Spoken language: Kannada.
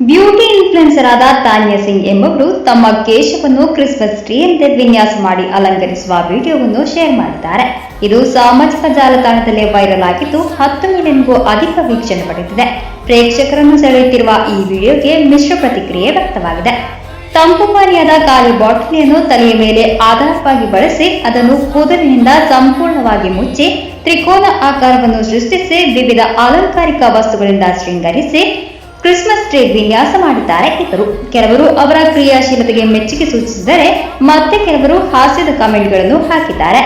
ಬ್ಯೂಟಿ ಇನ್ಫ್ಲುಯೆನ್ಸರ್ ಆದ ತಾನ್ಯಾ ಸಿಂಗ್ ಎಂಬುವರು ತಮ್ಮ ಕೇಶವನ್ನು ಕ್ರಿಸ್ಮಸ್ ಟ್ರೀಯಂತೆ ವಿನ್ಯಾಸ ಮಾಡಿ ಅಲಂಕರಿಸುವ ವಿಡಿಯೋವನ್ನು ಶೇರ್ ಮಾಡಿದ್ದಾರೆ. ಇದು ಸಾಮಾಜಿಕ ಜಾಲತಾಣದಲ್ಲಿ ವೈರಲ್ ಆಗಿದ್ದು 10 ಮಿಲಿಯನ್ಗೂ ಅಧಿಕ ವೀಕ್ಷಣೆ ಪಡೆದಿದೆ. ಪ್ರೇಕ್ಷಕರನ್ನು ಸೆಳೆಯುತ್ತಿರುವ ಈ ವಿಡಿಯೋಗೆ ಮಿಶ್ರ ಪ್ರತಿಕ್ರಿಯೆ ವ್ಯಕ್ತವಾಗಿದೆ. ತಂಪು ಪಾನೀಯದ ಖಾಲಿ ಬಾಟಲಿಯನ್ನು ತಲೆಯ ಮೇಲೆ ಆಧಾರವಾಗಿ ಬಳಸಿ ಅದನ್ನು ಕೂದಲಿನಿಂದ ಸಂಪೂರ್ಣವಾಗಿ ಮುಚ್ಚಿ ತ್ರಿಕೋನ ಆಕಾರವನ್ನು ಸೃಷ್ಟಿಸಿ ವಿವಿಧ ಅಲಂಕಾರಿಕ ವಸ್ತುಗಳಿಂದ ಶೃಂಗರಿಸಿ ಕ್ರಿಸ್ಮಸ್ ಟ್ರೀ ವಿನ್ಯಾಸ ಮಾಡಿದ್ದಾರೆ ಇವರು. ಕೆಲವರು ಅವರ ಕ್ರಿಯಾಶೀಲತೆಗೆ ಮೆಚ್ಚುಗೆ ಸೂಚಿಸಿದರೆ ಮತ್ತೆ ಕೆಲವರು ಹಾಸ್ಯದ ಕಾಮೆಂಟ್ಗಳನ್ನು ಹಾಕಿದ್ದಾರೆ.